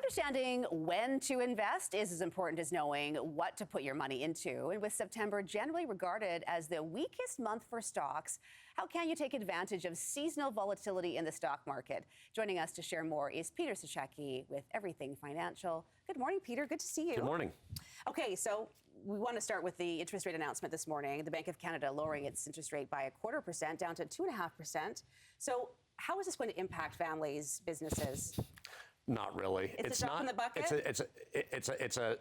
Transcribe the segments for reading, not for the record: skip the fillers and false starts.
Understanding when to invest is as important as knowing what to put your money into. And with September generally regarded as the weakest month for stocks, how can you take advantage of seasonal volatility in the stock market? Joining us to share more is Peter Sashecki with Everything Financial. Good morning, Peter. Good to see you. Good morning. Okay, so we want to start with the interest rate announcement this morning. The Bank of Canada lowering its interest rate by 0.25% down to 2.5%. So how is this going to impact families, businesses? Not really. It's a drop in the bucket?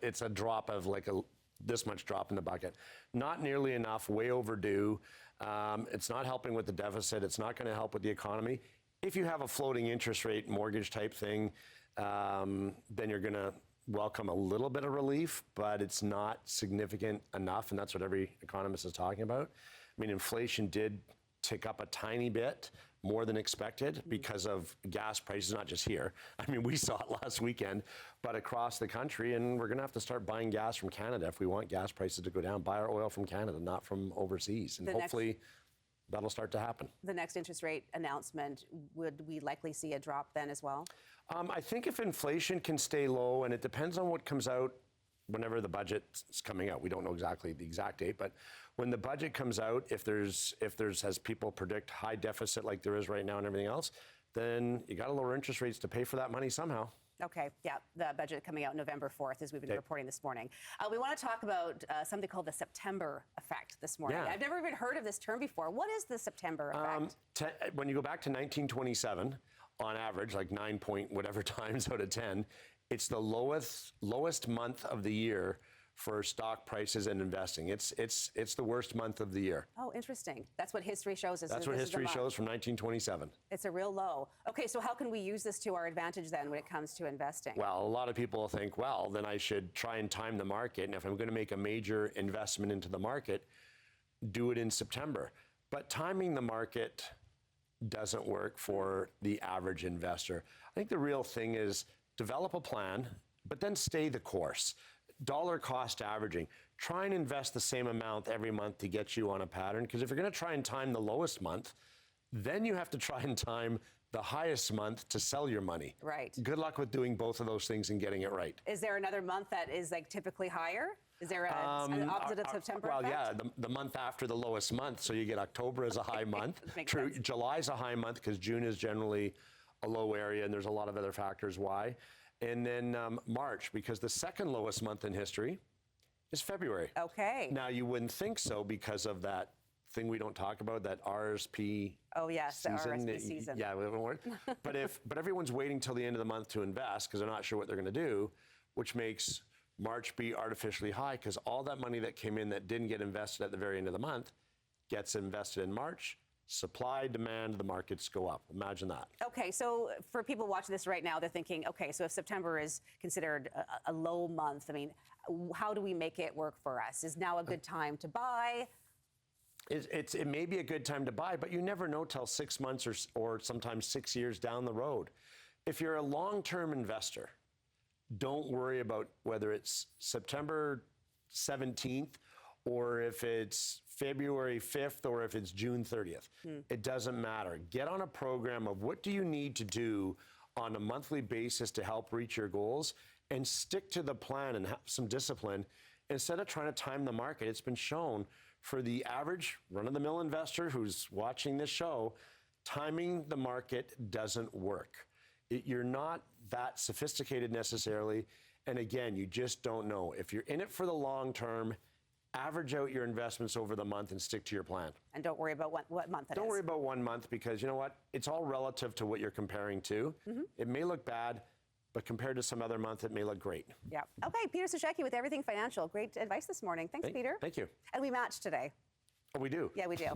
It's a drop of like this much drop in the bucket. Not nearly enough, way overdue. It's not helping with the deficit. It's not going to help with the economy. If you have a floating interest rate mortgage type thing, then you're going to welcome a little bit of relief, but it's not significant enough, and that's what every economist is talking about. I mean, inflation did tick up a tiny bit, more than expected, because of gas prices, not just here. I mean, we saw it last weekend, but across the country, and we're going to have to start buying gas from Canada if we want gas prices to go down. Buy our oil from Canada, not from overseas, and hopefully that'll start to happen. The next interest rate announcement, would we likely see a drop then as well? I think if inflation can stay low, and it depends on what comes out whenever the budget's coming out. We don't know exactly the exact date, but when the budget comes out, if there's as people predict, high deficit like there is right now and everything else, then you got to lower interest rates to pay for that money somehow. Okay, yeah, the budget coming out November 4th, as we've been reporting this morning. We want to talk about something called the September effect this morning. Yeah. I've never even heard of this term before. What is the September effect? When you go back to 1927, on average, like 9 point whatever times out of 10, it's the lowest month of the year for stock prices and investing. It's the worst month of the year. Oh, interesting. That's what history shows us. That's what history shows from 1927. It's a real low. Okay, so how can we use this to our advantage then when it comes to investing? Well, a lot of people think, well, then I should try and time the market. And if I'm going to make a major investment into the market, do it in September. But timing the market doesn't work for the average investor. I think the real thing is develop a plan, but then stay the course. Dollar cost averaging. Try and invest the same amount every month to get you on a pattern, because if you're going to try and time the lowest month, then you have to try and time the highest month to sell your money. Right. Good luck with doing both of those things and getting it right. Is there another month that is like typically higher? Is there an opposite of September effect? Well, yeah, the month after the lowest month. So you get October as a high month. True. Sense. July's a high month because June is generally a low area, and there's a lot of other factors why. And then March, because the second lowest month in history is February. Okay. Now, you wouldn't think so because of that thing we don't talk about, that RSP Oh, yes, season. The RSP season. Yeah, we haven't worked. But everyone's waiting till the end of the month to invest because they're not sure what they're going to do, which makes March be artificially high because all that money that came in that didn't get invested at the very end of the month gets invested in March. Supply, demand, the markets go up. Imagine that. Okay, so for people watching this right now, they're thinking, okay, so if September is considered a low month, I mean, how do we make it work for us? Is now a good time to buy? It may be a good time to buy, but you never know till 6 months or sometimes 6 years down the road. If you're a long-term investor, don't worry about whether it's September 17th or if it's February 5th or if it's June 30th. It doesn't matter. Get on a program of what do you need to do on a monthly basis to help reach your goals and stick to the plan and have some discipline instead of trying to time the market. It's been shown for the average run-of-the-mill investor who's watching this show, timing the market doesn't work. You're not that sophisticated necessarily. And again, you just don't know. If you're in it for the long term, average out your investments over the month and stick to your plan. And don't worry about what month it is. Don't worry about 1 month because you know what? It's all relative to what you're comparing to. It may look bad, but compared to some other month, it may look great. Yeah. Okay, Peter Sashecki with Everything Financial. Great advice this morning. Thanks, Peter. Thank you. And we matched today. Oh, we do? Yeah, we do.